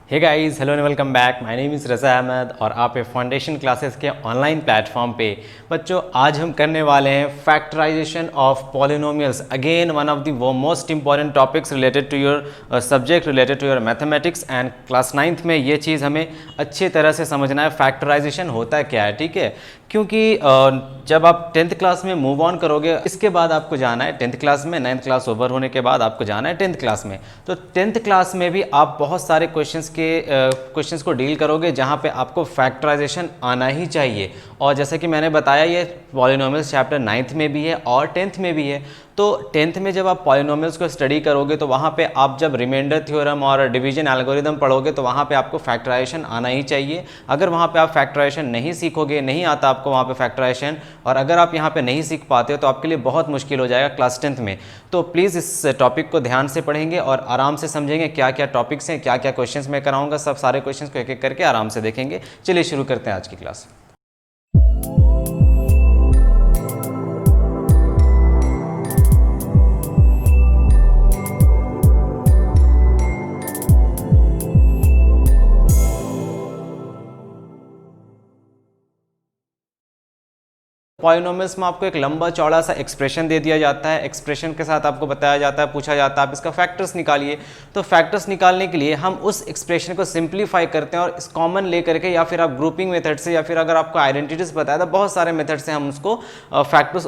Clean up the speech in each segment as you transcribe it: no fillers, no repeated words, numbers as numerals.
Hey guys, hello and welcome back. My name is Raza Ahmed और आप foundation classes के online platform पे बच्चों आज हम करने वाले हैं factorization of polynomials. Again one of the most important topics related to your subject, related to your mathematics and class 9th में ये चीज़ हमें अच्छी तरह से समझना है। फैक्टराइजेशन होता क्या है, ठीक है, क्योंकि जब आप 10th क्लास में मूव ऑन करोगे इसके बाद आपको जाना है 10th क्लास में, 9th क्लास ओवर होने के बाद आपको जाना है 10th क्लास में। तो 10th क्लास में भी आप बहुत सारे क्वेश्चंस को डील करोगे जहां पे आपको फैक्टराइजेशन आना ही चाहिए। और जैसे कि मैंने बताया ये पॉलिनोमियल्स चैप्टर 9th में भी है और 10th में भी है। तो 10th में जब आप पॉलिनोमियल्स को स्टडी करोगे तो वहाँ पे आप जब रिमाइंडर थ्योरम और डिवीजन एल्गोरिदम पढ़ोगे तो वहाँ पे आपको फैक्टराइजेशन आना ही चाहिए। अगर वहाँ पे आप फैक्टराइजेशन नहीं सीखोगे, नहीं आता आपको वहाँ पे फैक्टराइजेशन, और अगर आप यहाँ पे नहीं सीख पाते हो तो आपके लिए बहुत मुश्किल हो जाएगा क्लास 10th में। तो प्लीज़ इस टॉपिक को ध्यान से पढ़ेंगे और आराम से समझेंगे क्या क्या टॉपिक्स हैं, क्या क्या क्वेश्चन मैं कराऊंगा, सब सारे क्वेश्चन को एक एक करके आराम से देखेंगे। चलिए शुरू करते हैं आज की क्लास। पॉलिनोमियल्स में आपको एक लंबा चौड़ा सा एक्सप्रेशन दे दिया जाता है। एक्सप्रेशन के साथ आपको बताया जाता है, पूछा जाता है आप इसका फैक्टर्स निकालिए। तो फैक्टर्स निकालने के लिए हम उस एक्सप्रेशन को सिंप्लीफाई करते हैं और इस कॉमन ले करके, या फिर आप ग्रुपिंग मेथड से, या फिर अगर आपको आइडेंटिटीज बताया तो बहुत सारे मेथड से हम उसको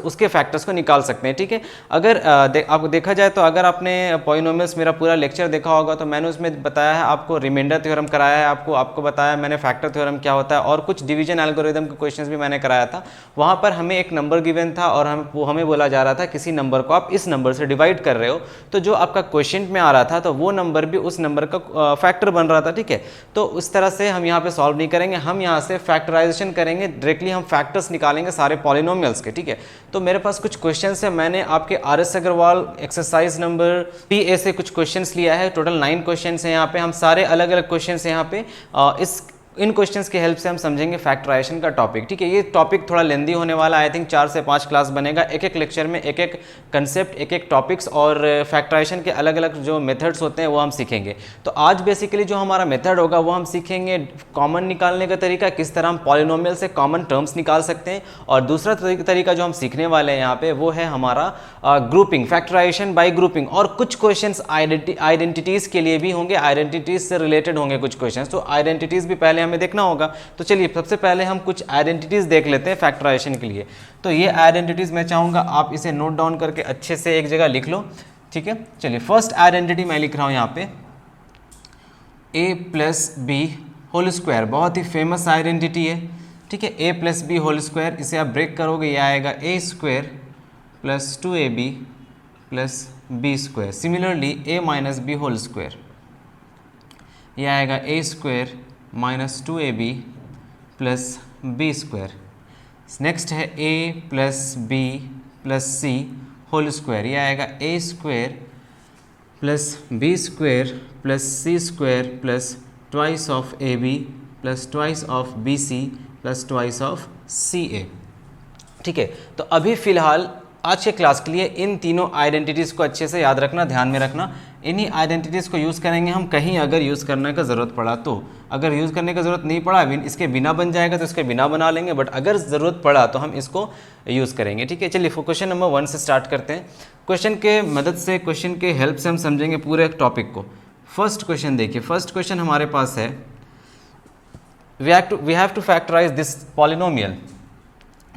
उसके फैक्टर्स को निकाल सकते हैं, ठीक है। अगर आपको देखा जाए तो अगर आपने पॉलिनोमियल्स मेरा पूरा लेक्चर देखा होगा तो मैंने उसमें बताया है, आपको रिमाइंडर थ्योरम कराया है, आपको बताया मैंने फैक्टर थ्योरम क्या होता है, और कुछ डिवीजन एल्गोरिदम के क्वेश्चंस भी मैंने कराया था। वहाँ पर हमें एक नंबर गिवन था और हमें बोला जा रहा था किसी नंबर को आप इस नंबर से डिवाइड कर रहे हो, तो जो आपका क्वेश्चन में आ रहा था तो वो नंबर भी उस नंबर का फैक्टर बन रहा था, ठीक है। तो उस तरह से हम यहाँ पे सॉल्व नहीं करेंगे, हम यहाँ से फैक्टराइजेशन करेंगे, डायरेक्टली हम फैक्टर्स निकालेंगे सारे पॉलिनोमियल्स के, ठीक है। तो मेरे पास कुछ क्वेश्चन है, मैंने आपके RS Agarwal exercise number PA से कुछ क्वेश्चन लिया है। टोटल 9 क्वेश्चन है यहाँ पे, हम सारे अलग अलग क्वेश्चन है यहाँ पे। इन क्वेश्चंस की हेल्प से हम समझेंगे फैक्टराइजेशन का टॉपिक, ठीक है। ये टॉपिक थोड़ा लेंदी होने वाला है, आई थिंक 4 से 5 क्लास बनेगा। एक एक लेक्चर में एक एक कंसेप्ट, एक एक टॉपिक्स और फैक्टराइजेशन के अलग अलग जो मेथड्स होते हैं वो हम सीखेंगे। तो आज बेसिकली जो हमारा मेथड होगा वो हम सीखेंगे कॉमन निकालने का तरीका, किस तरह हम पॉलिनोमियल से कॉमन टर्म्स निकाल सकते हैं। और दूसरा तरीका जो हम सीखने वाले हैं यहाँ पे वो है हमारा ग्रुपिंग, फैक्टराइजेशन बाई ग्रुपिंग। और कुछ क्वेश्चन आइडेंटिटीज़ के लिए भी होंगे, आइडेंटिटीज़ से रिलेटेड होंगे कुछ क्वेश्चन, तो आइडेंटिटीज़ भी पहले हमें देखना होगा। तो चलिए सबसे पहले हम कुछ आइडेंटिटीज देख लेते हैं फैक्टराइजेशन के लिए। तो ये आइडेंटिटीज मैं चाहूंगा आप इसे नोट डाउन करके अच्छे से एक जगह लिख लो, ठीक है। चलिए फर्स्ट आइडेंटिटी मैं लिख रहा हूं यहाँ पे a plus b whole square, बहुत ही फेमस आइडेंटिटी है, ठीक है। a plus b whole square, इसे आप ब्रेक करोगे ये आएगा a square plus 2ab plus b square. Similarly a minus b whole square, ये आएगा a square minus 2ab plus b square. Next है a plus b plus c whole square, ये आएगा a square plus b square plus c square plus twice of ab plus twice of bc plus twice of ca, ठीक है। तो अभी फ़िलहाल आज के क्लास के लिए इन तीनों आइडेंटिटीज़ को अच्छे से याद रखना, ध्यान में रखना। इन्हीं आइडेंटिटीज़ को यूज़ करेंगे हम कहीं अगर यूज़ करने का ज़रूरत पड़ा तो। अगर यूज़ करने का ज़रूरत नहीं पड़ा, इसके बिना बन जाएगा तो इसके बिना बना लेंगे, बट अगर ज़रूरत पड़ा तो हम इसको यूज़ करेंगे, ठीक है। चलिए क्वेश्चन नंबर 1 से स्टार्ट करते हैं। क्वेश्चन के मदद से, क्वेश्चन के हेल्प से हम समझेंगे पूरे टॉपिक को। फर्स्ट क्वेश्चन देखिए, फर्स्ट क्वेश्चन हमारे पास है we have to factorise this polynomial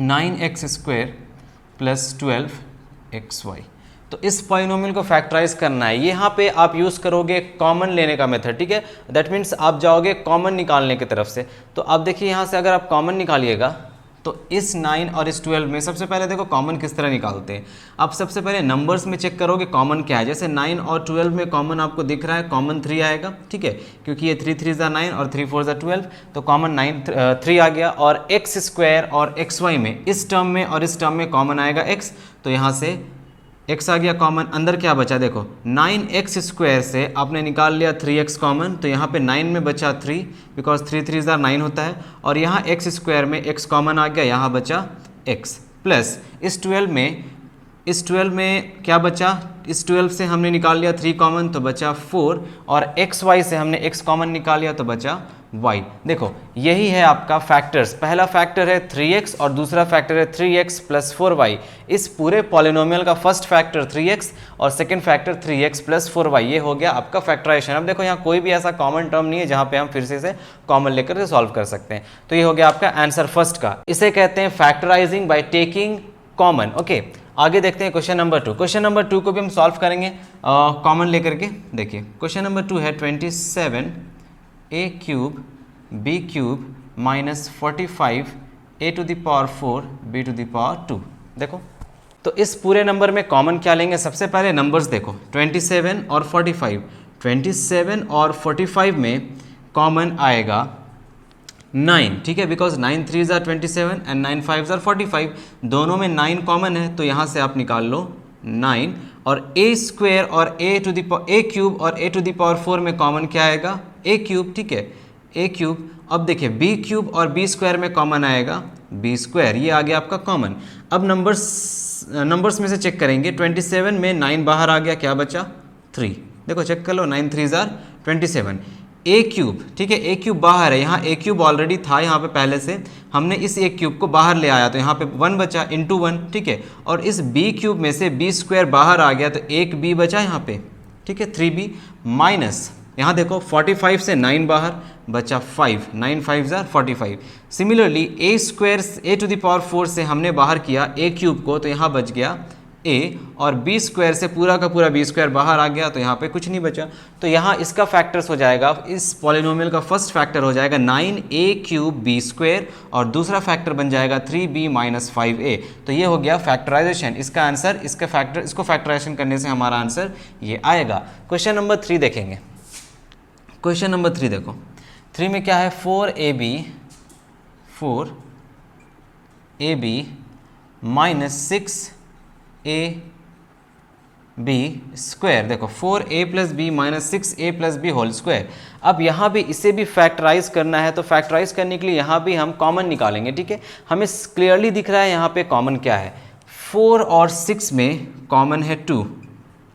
9x square plus 12xy। तो इस पॉलिनोमियल को फैक्टराइज करना है। यहाँ पे आप यूज़ करोगे कॉमन लेने का मेथड, ठीक है। दैट मीन्स आप जाओगे कॉमन निकालने की तरफ से। तो आप देखिए यहाँ से अगर आप कॉमन निकालिएगा तो इस 9 और इस 12 में सबसे पहले देखो कॉमन किस तरह निकालते हैं। आप सबसे पहले नंबर्स में चेक करोगे कॉमन क्या है। जैसे 9 और 12 में कॉमन आपको दिख रहा है, कॉमन 3 आएगा, ठीक है, क्योंकि ये 3 3 9 और 3 4 12, तो कॉमन 3 आ गया। और एक्स स्क्वायर और XY में, इस टर्म में और इस टर्म में कॉमन आएगा x, तो यहाँ से x आ गया कॉमन। अंदर क्या बचा देखो, 9x स्क्वायर से आपने निकाल लिया 3x कॉमन, तो यहाँ पे 9 में बचा 3, बिकॉज 3 3 9 होता है। और यहाँ x स्क्वायर में x कॉमन आ गया, यहाँ बचा x, प्लस इस 12 में क्या बचा इस 12 से हमने निकाल लिया 3 कॉमन तो बचा 4 और एक्स वाई से हमने x कॉमन निकाल लिया तो बचा y। देखो यही है आपका फैक्टर्स, पहला फैक्टर है 3x और दूसरा फैक्टर है 3x प्लस 4y। इस पूरे पॉलिनोमियल का फर्स्ट फैक्टर 3x और second factor 3x plus 4y, ये हो गया आपका फैक्टराइजेशन। अब देखो यहाँ कोई भी ऐसा कॉमन टर्म नहीं है जहाँ पे हम फिर से इसे कॉमन लेकर के सॉल्व कर सकते हैं। तो ये हो गया आपका आंसर फर्स्ट का। इसे कहते हैं factorising by taking common. Okay, आगे देखते हैं क्वेश्चन नंबर 2। क्वेश्चन नंबर 2 को भी हम सॉल्व करेंगे कॉमन लेकर के। देखिए क्वेश्चन नंबर 2 है 27 a cube b cube minus 45 a to the power 4 b to the power 2। देखो तो इस पूरे नंबर में कॉमन क्या लेंगे, सबसे पहले नंबर्स देखो 27 और 45। 27 और 45 में कॉमन आएगा 9, ठीक है, बिकॉज 9 3 ज़ार 27 एंड 9 5 ज़ार 45, दोनों में 9 कॉमन है तो यहाँ से आप निकाल लो 9। और a स्क्वेयर और a क्यूब और a टू द पावर 4 में कॉमन क्या आएगा, a क्यूब, ठीक है, a क्यूब। अब देखिए b क्यूब और b स्क्वायर में कॉमन आएगा b स्क्वायर, ये आ गया आपका कॉमन। अब नंबर्स में से चेक करेंगे, 27 में 9 बाहर आ गया, क्या बचा 3। देखो चेक कर लो, 9 3 ज़ार 27। ए क्यूब, ठीक है, ए क्यूब बाहर है, यहाँ ए क्यूब ऑलरेडी था यहाँ पे पहले से, हमने इस ए क्यूब को बाहर ले आया तो यहाँ पे 1 बचा इंटू 1, ठीक है। और इस बी क्यूब में से बी स्क्वायर बाहर आ गया तो एक बी बचा यहाँ पे, ठीक है, 3b माइनस यहाँ देखो 45 से 9 बाहर बचा 5, 9 5 ज़ार 45। Similarly a square a to the power 4 से हमने बाहर किया ए क्यूब को तो यहाँ बच गया a, और b स्क्वायर से पूरा का पूरा b स्क्वायर बाहर आ गया तो यहाँ पे कुछ नहीं बचा। तो यहाँ इसका फैक्टर्स हो जाएगा, इस पॉलिनोमियल का फर्स्ट फैक्टर हो जाएगा 9a क्यूब b स्क्वायर और दूसरा फैक्टर बन जाएगा 3b माइनस 5a। तो ये हो गया फैक्टराइजेशन। इसका आंसर, इसको फैक्टराइजेशन करने से हमारा आंसर ये आएगा। क्वेश्चन नंबर 3 देखेंगे। क्वेश्चन नंबर 3 देखो, 3 में क्या है, 4ab minus 6a b square. देखो 4a plus b minus 6a plus b whole square. अब यहाँ भी इसे भी फैक्टराइज करना है तो फैक्टराइज करने के लिए यहाँ भी हम कॉमन निकालेंगे, ठीक है। हमें क्लियरली दिख रहा है यहाँ पे कॉमन क्या है, 4 और 6 में कॉमन है 2,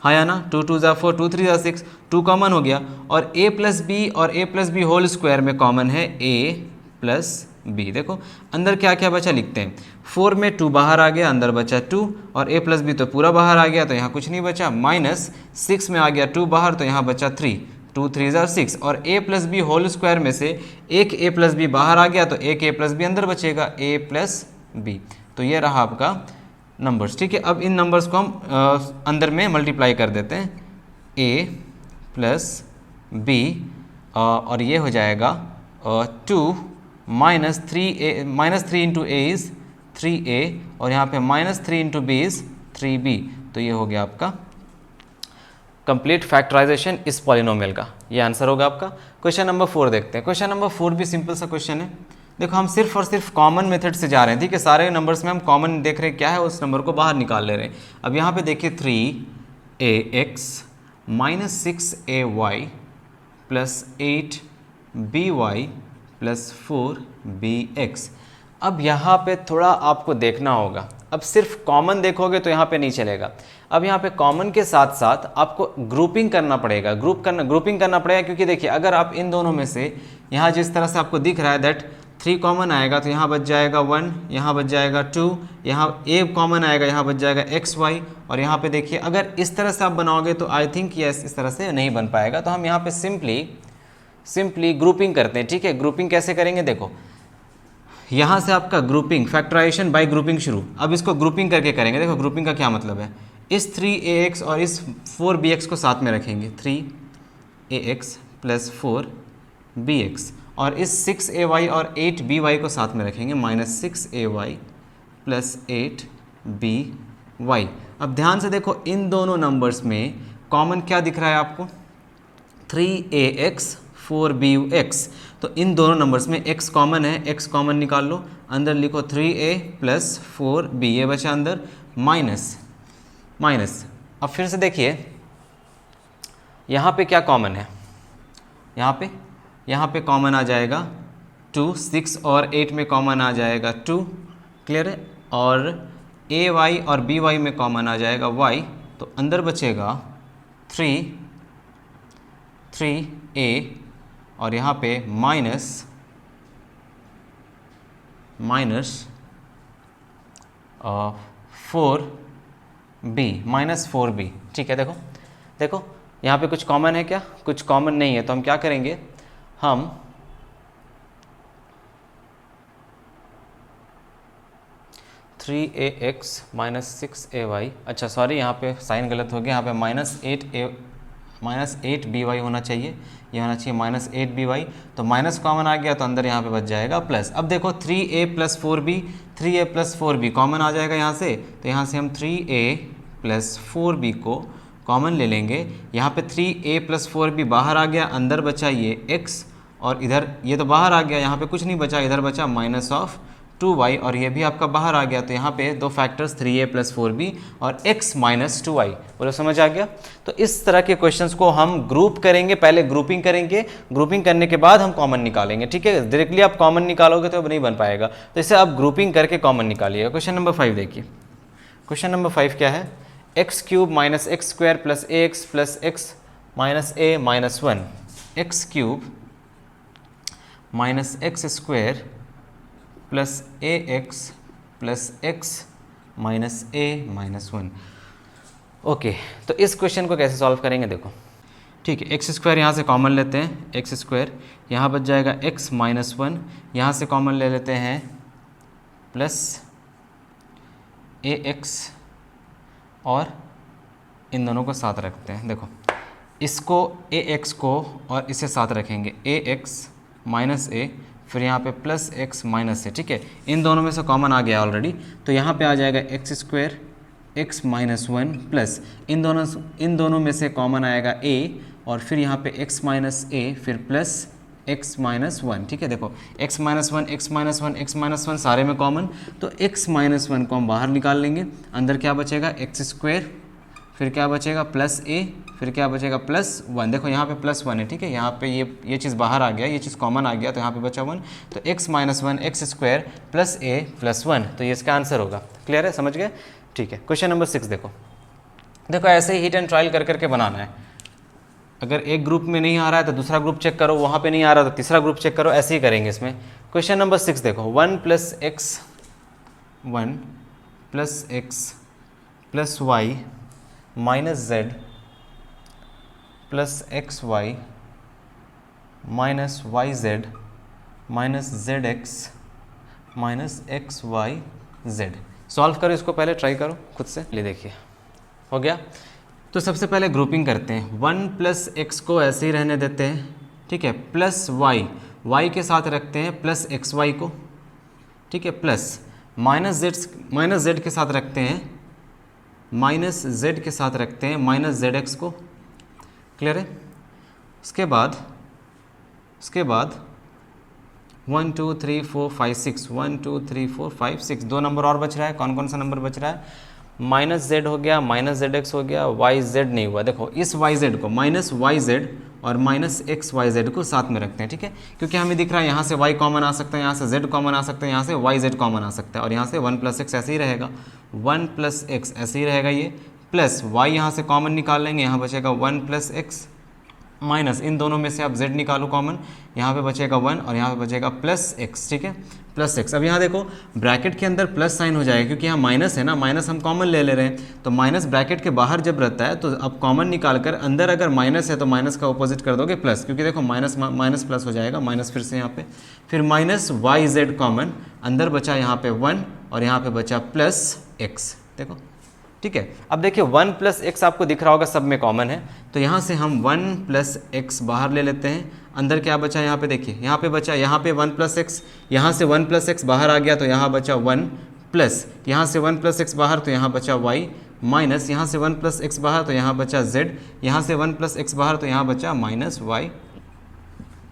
हाँ या ना, 2 2 ज़ा 4 2 3 ज़ा 6, 2 कॉमन हो गया। और a plus b whole square में कॉमन है a प्लस b। देखो अंदर क्या क्या बचा लिखते हैं, 4 में 2 बाहर आ गया, अंदर बचा 2, और a प्लस बी तो पूरा बाहर आ गया तो यहाँ कुछ नहीं बचा, माइनस 6 में आ गया 2 बाहर तो यहाँ बचा 3, 2 3 ज़ार 6, और a plus b whole square में से एक a प्लस बी बाहर आ गया तो एक a प्लस बी अंदर बचेगा, a प्लस बी। तो ये रहा आपका नंबर्स, ठीक है। अब इन नंबर्स को हम अंदर में मल्टीप्लाई कर देते हैं, a प्लस बी और ये हो जाएगा 2 minus 3 into A is 3a और यहाँ पे minus 3 into B is 3b। तो ये हो गया आपका कंप्लीट फैक्टराइजेशन इस पॉलिनोमियल का, ये आंसर होगा आपका। क्वेश्चन नंबर 4 देखते हैं। क्वेश्चन नंबर 4 भी सिंपल सा क्वेश्चन है। देखो हम सिर्फ और सिर्फ कॉमन मेथड से जा रहे हैं, ठीक है, सारे नंबर्स में हम कॉमन देख रहे हैं क्या है, उस नंबर को बाहर निकाल ले रहे हैं। अब यहाँ पे देखिए 3ax minus 6ay plus 8by plus 4bx। अब यहाँ पे थोड़ा आपको देखना होगा, अब सिर्फ कॉमन देखोगे तो यहाँ पे नहीं चलेगा। अब यहाँ पे कॉमन के साथ साथ आपको ग्रुपिंग करना पड़ेगा, ग्रुपिंग करना पड़ेगा, क्योंकि देखिए अगर आप इन दोनों में से यहाँ जिस तरह से आपको दिख रहा है दैट 3 कॉमन आएगा तो यहाँ बच जाएगा 1, यहाँ बच जाएगा 2, यहाँ a कॉमन आएगा, यहाँ बच जाएगा x y, और यहाँ पे देखिए अगर इस तरह से आप बनाओगे तो आई थिंक यस इस तरह से नहीं बन पाएगा। तो हम यहाँ पे सिंपली ग्रुपिंग करते हैं, ठीक है। ग्रुपिंग कैसे करेंगे, देखो यहाँ से आपका ग्रुपिंग फैक्टराइजेशन बाय ग्रुपिंग शुरू। अब इसको ग्रुपिंग करके करेंगे। देखो ग्रुपिंग का क्या मतलब है, इस 3ax और इस 4bx को साथ में रखेंगे, 3ax प्लस 4bx, और इस 6ay और 8by को साथ में रखेंगे, माइनस 6ay प्लस 8by। अब ध्यान से देखो इन दोनों नंबर्स में कॉमन क्या दिख रहा है आपको, 3ax 4bx। तो इन दोनों नंबर्स में x कॉमन है, x कॉमन निकाल लो, अंदर लिखो 3a प्लस 4b, ये बचा अंदर, माइनस। अब फिर से देखिए यहाँ पे क्या कॉमन है, यहाँ पे कॉमन आ जाएगा 2, 6 और 8 में कॉमन आ जाएगा 2, क्लियर है। और ay और by में कॉमन आ जाएगा y, तो अंदर बचेगा 3a और यहाँ पे माइनस 4b, ठीक है। देखो यहाँ पे कुछ कॉमन है क्या? कुछ कॉमन नहीं है, तो हम क्या करेंगे, हम 3ax माइनस 6ay, अच्छा सॉरी यहाँ पे साइन गलत हो गया, यहाँ पे माइनस 8by होना चाहिए, ये होना चाहिए माइनस 8by, तो माइनस कॉमन आ गया तो अंदर यहाँ पे बच जाएगा प्लस। अब देखो 3a प्लस 4b कॉमन आ जाएगा यहाँ से, तो यहाँ से हम 3a प्लस 4b को कॉमन ले लेंगे। यहाँ पे 3a प्लस 4b बाहर आ गया, अंदर बचा ये x, और इधर ये तो बाहर आ गया, यहाँ पे कुछ नहीं बचा, इधर बचा माइनस ऑफ 2y, और ये भी आपका बाहर आ गया, तो यहाँ पे दो फैक्टर्स 3a प्लस 4b और x माइनस 2y, बोलो समझ आ गया। तो इस तरह के क्वेश्चंस को हम ग्रुप करेंगे, पहले ग्रुपिंग करेंगे, ग्रुपिंग करने के बाद हम कॉमन निकालेंगे, ठीक है। डायरेक्टली आप कॉमन निकालोगे तो नहीं बन पाएगा, तो इसे आप ग्रुपिंग करके कॉमन निकालिएगा। क्वेश्चन नंबर 5 देखिए, क्वेश्चन नंबर 5 क्या है, x cube minus x square plus x minus a minus 1, x cube minus x square plus ax plus x minus a minus 1। Okay, तो इस क्वेश्चन को कैसे सॉल्व करेंगे देखो, ठीक है। एक्स स्क्वायर यहाँ से कॉमन लेते हैं, एक्स स्क्वायर यहाँ बच जाएगा x माइनस 1, यहाँ से कॉमन ले लेते हैं प्लस ax, और इन दोनों को साथ रखते हैं। देखो इसको ax को और इसे साथ रखेंगे, ax माइनस a, फिर यहाँ पे प्लस x माइनस a, ठीक है। इन दोनों में से कॉमन आ गया ऑलरेडी, तो यहाँ पे आ जाएगा x square x minus 1 plus इन दोनों में से कॉमन आएगा a, और फिर यहाँ पे x माइनस a, फिर प्लस x माइनस 1, ठीक है। देखो x minus 1 x minus 1 x minus 1 सारे में कॉमन, तो x माइनस 1 को हम बाहर निकाल लेंगे, अंदर क्या बचेगा एक्स स्क्वायर, फिर क्या बचेगा प्लस a, फिर क्या बचेगा प्लस 1। देखो यहाँ पे प्लस 1 है, ठीक है, यहाँ पे ये चीज़ बाहर आ गया, ये चीज़ कॉमन आ गया, तो यहाँ पे बचा 1, तो x minus 1 x square plus a plus 1, तो ये इसका आंसर होगा। क्लियर है, समझ गए, ठीक है। क्वेश्चन नंबर 6 देखो ऐसे ही हिट एंड ट्रायल कर करके बनाना है। अगर एक ग्रुप में नहीं आ रहा है तो दूसरा ग्रुप चेक करो, वहाँ पे नहीं आ रहा तो तीसरा ग्रुप चेक करो, ऐसे ही करेंगे इसमें। क्वेश्चन नंबर 6 देखो, 1 plus x plus y minus z plus x y minus y z minus z x minus x y z. Solve करो इसको, पहले ट्राई करो खुद से, ले देखिए हो गया। तो सबसे पहले ग्रुपिंग करते हैं, 1 प्लस एक्स को ऐसे ही रहने देते हैं, ठीक है, प्लस वाई के साथ रखते हैं प्लस एक्स वाई को, ठीक है, प्लस माइनस जेड के साथ रखते हैं माइनस जेड के साथ रखते हैं माइनस जेड एक्स को। क्लियर है। उसके बाद 1 2 3 4 5 6 1 2 3 4 5 6 दो नंबर और बच रहा है। कौन कौन सा नंबर बच रहा है? माइनस जेड हो गया, माइनस जेड एक्स हो गया, वाई जेड नहीं हुआ। देखो इस वाई जेड को माइनस वाई जेड और माइनस एक्स वाई जेड को साथ में रखते हैं, ठीक है, क्योंकि हमें दिख रहा है यहाँ से y कॉमन आ सकता है, यहाँ से z कॉमन आ सकता है, यहाँ से वाई जेड कॉमन आ सकता है, और यहाँ से 1 प्लस एक्स ऐसे ही रहेगा, 1 प्लस एक्स ऐसे ही रहेगा ये, प्लस y यहाँ से कॉमन निकाल लेंगे, यहाँ बचेगा 1 प्लस एक्स माइनस इन दोनों में से आप z निकालो कॉमन, यहाँ पे बचेगा 1 और यहाँ पे बचेगा प्लस x, ठीक है, प्लस x। अब यहाँ देखो ब्रैकेट के अंदर प्लस साइन हो जाएगा क्योंकि यहाँ माइनस है ना, माइनस हम कॉमन ले रहे हैं, तो माइनस ब्रैकेट के बाहर जब रहता है तो अब कॉमन निकाल कर अंदर अगर माइनस है तो माइनस का ऑपोजिट कर दोगे प्लस, क्योंकि देखो माइनस माइनस प्लस हो जाएगा, माइनस फिर से यहाँ पे, फिर माइनस वाई जेड कॉमन, अंदर बचा यहाँ पे 1 और यहाँ पे बचा प्लस x, देखो ठीक है। अब देखिए 1 प्लस एक्स आपको दिख रहा होगा सब में कॉमन है, तो यहाँ से हम 1 प्लस एक्स बाहर ले लेते हैं, अंदर क्या बचा यहाँ पे देखिए, यहाँ पे बचा, यहाँ पे 1 प्लस एक्स, यहाँ से 1 प्लस एक्स बाहर आ गया तो यहाँ बचा 1 प्लस, यहाँ से 1 प्लस एक्स बाहर तो यहाँ बचा y माइनस, यहाँ से 1 प्लस एक्स बाहर तो यहाँ बचा z, यहाँ से 1 प्लस एक्स बाहर तो यहाँ बचा माइनस वाई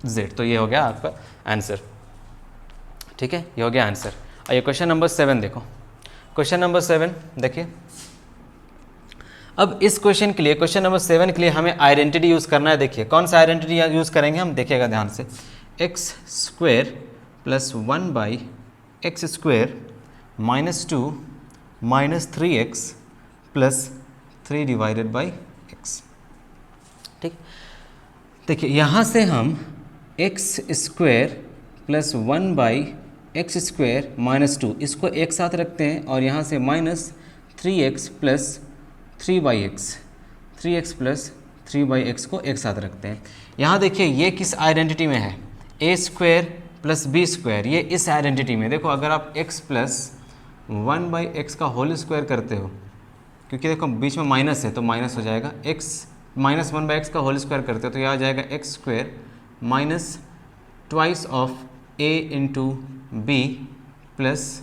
जेड। तो ये हो गया आपका आंसर, ठीक है, ये हो गया आंसर। आइए क्वेश्चन नंबर 7 देखो, क्वेश्चन नंबर 7 देखिए। अब इस क्वेश्चन के लिए, क्वेश्चन नंबर 7 के लिए हमें आइडेंटिटी यूज़ करना है। देखिए कौन सा आइडेंटिटी यूज़ करेंगे हम, देखिएगा ध्यान से, x square plus 1 by x square minus 2 minus 3x plus 3 divided by x। ठीक, देखिए यहाँ से हम x square plus 1 by x square minus 2 इसको एक साथ रखते हैं और यहाँ से minus 3x plus 3 by x, 3x plus 3 by x को एक साथ रखते हैं। यहाँ देखिए ये किस आइडेंटिटी में है, ए स्क्वेयर प्लस बी स्क्वायर, ये इस आइडेंटिटी में। देखो अगर आप x प्लस 1 बाई एक्स का होल स्क्वायर करते हो, क्योंकि देखो बीच में माइनस है तो माइनस हो जाएगा, x माइनस 1 बाई एक्स का होल स्क्वायर करते हो तो यह आ जाएगा x square minus twice of a into b plus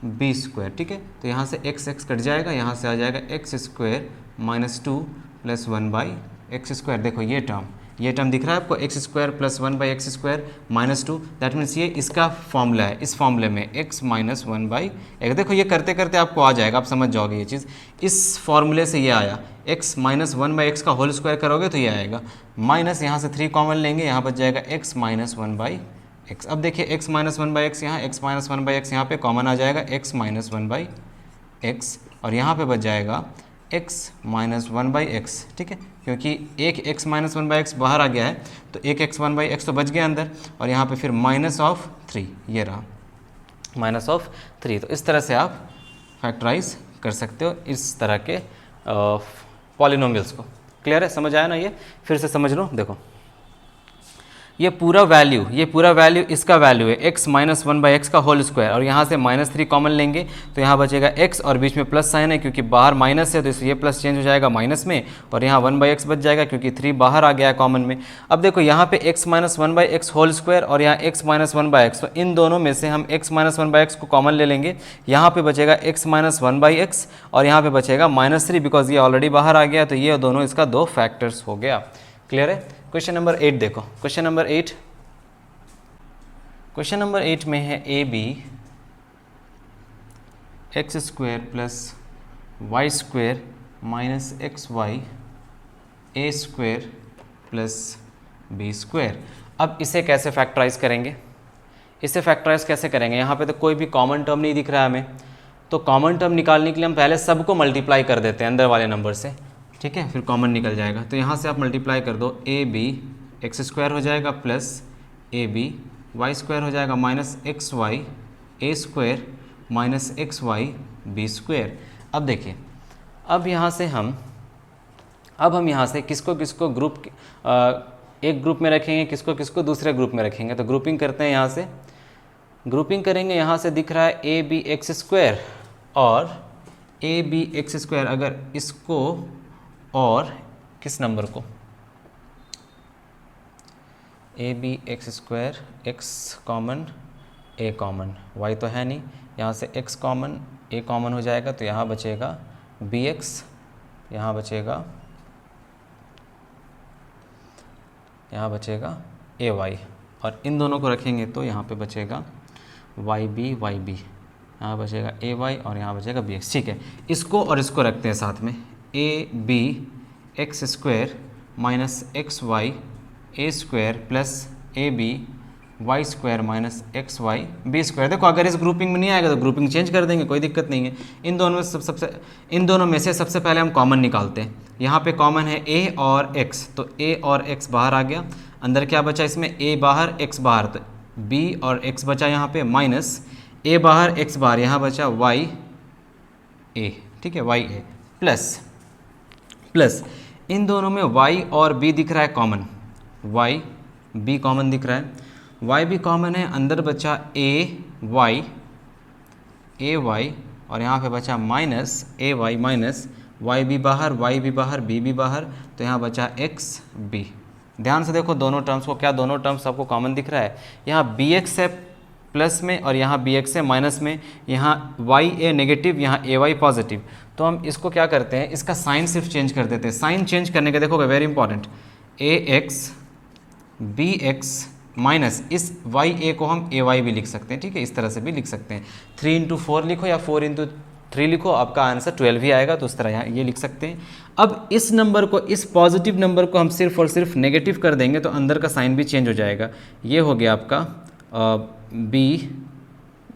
b square. ठीक है, तो यहाँ से x कट जाएगा, यहाँ से आ जाएगा x square minus 2 plus 1 by x square. देखो ये टर्म दिख रहा है आपको, x square plus 1 by x square minus 2, that means ये इसका फॉर्मूला है। इस फॉर्मूले में x माइनस 1 बाई एक्स, देखो ये करते करते आपको आ जाएगा, आप समझ जाओगे ये चीज़। इस फॉर्मूले से ये आया, x माइनस 1 बाई एक्स का होल स्क्वायर करोगे तो ये आएगा, माइनस यहाँ से 3 कॉमन लेंगे, यहाँ बच जाएगा x माइनस 1 बाई एक्स। अब देखिए x माइनस 1 बाई एक्स यहाँ, x माइनस 1 बाई एक्स यहाँ पे कॉमन आ जाएगा, x माइनस 1 बाई एक्स, और यहाँ पे बच जाएगा x माइनस 1 बाई एक्स। ठीक है, क्योंकि एक x माइनस 1 बाई एक्स बाहर आ गया है तो एक x 1 बाई एक्स तो बच गया अंदर, और यहाँ पे फिर माइनस ऑफ 3, ये रहा माइनस ऑफ 3। तो इस तरह से आप फैक्टराइज कर सकते हो इस तरह के पॉलिनोमियल्स को। क्लियर है, समझ आया ना? ये फिर से समझ लो, देखो ये पूरा वैल्यू इसका वैल्यू है x माइनस 1 बाई एक्स का होल स्क्वायर, और यहाँ से माइनस 3 कॉमन लेंगे तो यहाँ बचेगा x, और बीच में प्लस साइन है क्योंकि बाहर माइनस है तो इसलिए ये प्लस चेंज हो जाएगा माइनस में, और यहाँ 1 बाई एक्स बच जाएगा क्योंकि 3 बाहर आ गया है कॉमन में। अब देखो यहाँ पे x minus 1 by x whole square और यहाँ x माइनस 1 बाई एक्स, तो इन दोनों में से हम x माइनस 1 बाई एक्स को कॉमन ले लेंगे, यहाँ पे बचेगा x माइनस 1 बाई एक्स और यहाँ पे बचेगा माइनस 3, बिकॉज ये ऑलरेडी बाहर आ गया, तो ये दोनों इसका 2 फैक्टर्स हो गया। क्लियर है? क्वेश्चन नंबर 8 देखो, क्वेश्चन नंबर 8 में है a b x square plus y square minus x y a square plus b square. अब इसे कैसे फैक्टराइज करेंगे? यहाँ पे तो कोई भी कॉमन टर्म नहीं दिख रहा है हमें, तो कॉमन टर्म निकालने के लिए हम पहले सबको मल्टीप्लाई कर देते हैं अंदर वाले नंबर से। ठीक है, फिर कॉमन निकल जाएगा, तो यहाँ से आप मल्टीप्लाई कर दो, ए बी एक्स स्क्वायर हो जाएगा plus a b y square हो जाएगा minus x y a square minus x y b square. अब देखिए, अब हम यहाँ से किसको किसको एक ग्रुप में रखेंगे, किसको किसको दूसरे ग्रुप में रखेंगे। तो ग्रुपिंग करते हैं, यहाँ से ग्रुपिंग करेंगे। यहाँ से दिख रहा है ए बी एक्स स्क्वायर और ए बी एक्स स्क्वायर, अगर इसको और किस नंबर को, a b x square, x common a common, y तो है नहीं, यहाँ से एक्स कॉमन ए कॉमन हो जाएगा, तो यहाँ बचेगा बी एक्स, यहाँ बचेगा ए वाई, और इन दोनों को रखेंगे तो यहाँ पे बचेगा वाई बी, यहाँ बचेगा ए वाई और यहाँ बचेगा बी एक्स। ठीक है, इसको और इसको रखते हैं साथ में, a b x square minus x y a square plus a b y square minus x y b square. देखो अगर इस ग्रुपिंग में नहीं आएगा तो ग्रुपिंग चेंज कर देंगे, कोई दिक्कत नहीं है। इन दोनों में से सबसे पहले हम कॉमन निकालते हैं। यहाँ पे कॉमन है a और x, तो a और x बाहर आ गया, अंदर क्या बचा इसमें, a बाहर x बाहर, तो b और x बचा यहाँ पे, माइनस a बाहर x बाहर, यहाँ बचा y a। ठीक है, y a प्लस इन दोनों में y और b दिख रहा है कॉमन, y b कॉमन दिख रहा है, y भी कॉमन है, अंदर बचा a y और यहाँ पे बचा minus a y minus y भी बाहर, b भी बाहर, तो यहाँ बचा x b। ध्यान से देखो दोनों टर्म्स को, क्या दोनों टर्म्स आपको कॉमन दिख रहा है? यहाँ bx है प्लस में और यहाँ bx है माइनस में, यहाँ ya नेगेटिव, यहाँ ay पॉजिटिव। तो हम इसको क्या करते हैं, इसका साइन सिर्फ चेंज कर देते हैं। साइन चेंज करने के देखोगे, very important, ax bx minus इस ya को हम ay भी लिख सकते हैं। ठीक है, इस तरह से भी लिख सकते हैं, 3 इंटू 4 लिखो या 4 इंटू 3 लिखो, आपका आंसर 12 ही आएगा, तो उस तरह यहाँ ये लिख सकते हैं। अब इस नंबर को, इस पॉजिटिव नंबर को हम सिर्फ और सिर्फ नेगेटिव कर देंगे तो अंदर का साइन भी चेंज हो जाएगा। ये हो गया आपका बी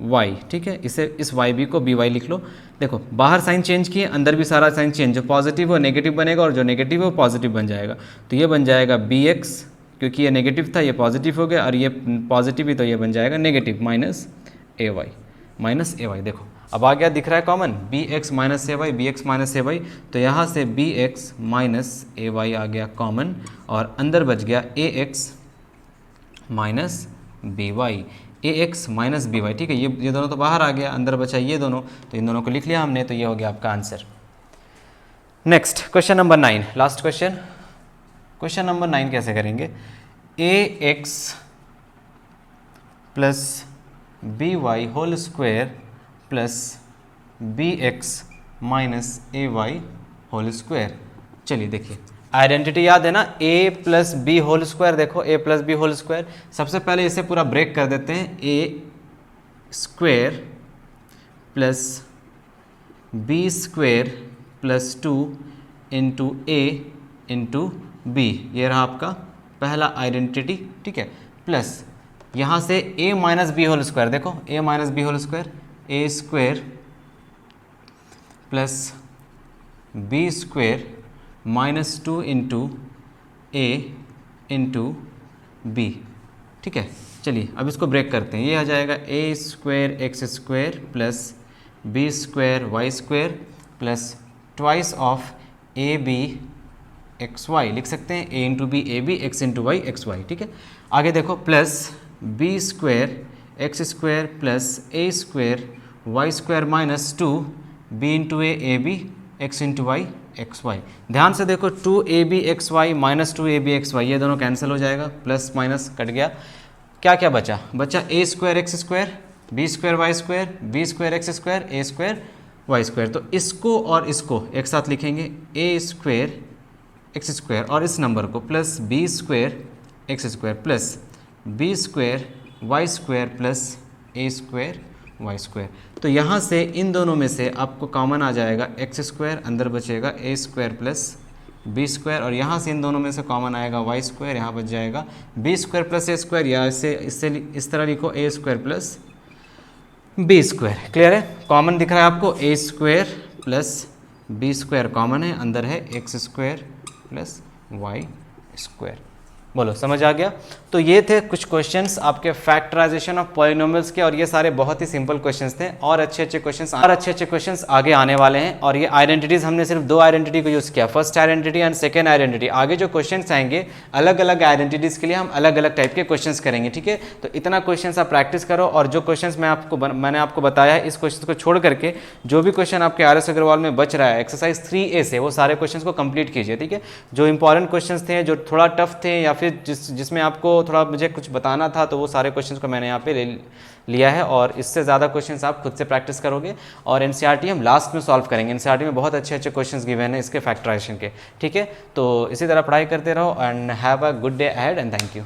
वाई। ठीक है, इसे इस वाई बी को बी वाई लिख लो, देखो बाहर साइन चेंज किए, अंदर भी सारा साइन चेंज, जो पॉजिटिव हो नेगेटिव बनेगा और जो नेगेटिव हो पॉजिटिव बन जाएगा। तो ये बन जाएगा बी एक्स, क्योंकि ये नेगेटिव था ये पॉजिटिव हो गया, और ये पॉजिटिव ही तो ये बन जाएगा नेगेटिव माइनस ए वाई। देखो अब आ गया, दिख रहा है common, B x minus a Y, B x minus a Y. तो यहाँ से B x minus a Y आ गया कॉमन, और अंदर बच गया ए एक्स माइनस बी वाई, ए एक्स माइनस बी वाई। ठीक है, ये दोनों तो बाहर आ गया, अंदर बचा ये दोनों, तो इन दोनों को लिख लिया हमने, तो ये हो गया आपका answer. Next question number 9, last question. Question number 9 कैसे करेंगे, a x plus b y whole square plus b x minus a y whole square. चलिए देखिए, आइडेंटिटी याद है ना, a plus b whole square. देखो a plus b whole square, सबसे पहले इसे पूरा ब्रेक कर देते हैं, a square plus b square plus 2 into a into b, ये रहा आपका पहला आइडेंटिटी। ठीक है, प्लस यहाँ से a minus b whole square, देखो a minus b whole square, a square plus b square minus 2 into a into b. ठीक है, चलिए अब इसको ब्रेक करते हैं, ये आ जाएगा a square x square plus b square y square plus twice of a b x y, लिख सकते हैं a into b a b, x into y x y. ठीक है, आगे देखो, plus b square x square plus a square y square minus 2 b into a b x into y x y. ध्यान से देखो, 2 a b x y minus 2 a b x Y, ये दोनों cancel हो जाएगा, प्लस माइनस कट गया, क्या क्या बचा, बचा a square x square b square y square b square x square a square y square. तो इसको और इसको एक साथ लिखेंगे, ए स्क्वायर एक्स स्क्वायर और इस नंबर को plus b square x square plus b square y square plus a square y square. तो यहाँ से इन दोनों में से आपको कॉमन आ जाएगा एक्स स्क्वायर, अंदर बचेगा ए स्क्वायर प्लस बी स्क्वायर, और यहाँ से इन दोनों में से कॉमन आएगा वाई स्क्वायर, यहाँ बच जाएगा b square plus a square, या इससे इस तरह लिखो a square plus b square. Clear है, कॉमन दिख रहा है आपको, a square plus b square common है, अंदर है x square plus y square. बोलो समझ आ गया। तो ये थे कुछ क्वेश्चंस आपके फैक्टराइजेशन ऑफ पॉलिनोमियल्स के, और ये सारे बहुत ही सिंपल क्वेश्चंस थे, और अच्छे अच्छे क्वेश्चंस आगे आने वाले हैं। और ये आइडेंटिटीज हमने सिर्फ 2 आइडेंटिटी को यूज़ किया, first identity and second identity. आगे जो क्वेश्चंस आएंगे अलग अलग आइडेंटिटीज के लिए हम अलग अलग टाइप के क्वेश्चंस करेंगे। ठीक है, तो इतना क्वेश्चंस आप प्रैक्टिस करो, और जो क्वेश्चंस मैंने आपको बताया है, इस क्वेश्चन को छोड़ करके जो भी क्वेश्चन आपके RS अग्रवाल में बच रहा है एक्सरसाइज 3A से, वो सारे क्वेश्चन को कंप्लीट कीजिए। ठीक है, जो इंपॉर्टेंट क्वेश्चन थे, जो थोड़ा टफ थे, या फिर जिसमें आपको थोड़ा मुझे कुछ बताना था, तो वो सारे क्वेश्चंस को मैंने यहाँ पे लिया है, और इससे ज़्यादा क्वेश्चंस आप खुद से प्रैक्टिस करोगे। और NCERT हम लास्ट में सॉल्व करेंगे, NCERT में बहुत अच्छे अच्छे क्वेश्चंस गिवन हैं इसके फैक्टराइजेशन के। ठीक है, तो इसी तरह पढ़ाई करते रहो, and have a good day ahead, and thank you.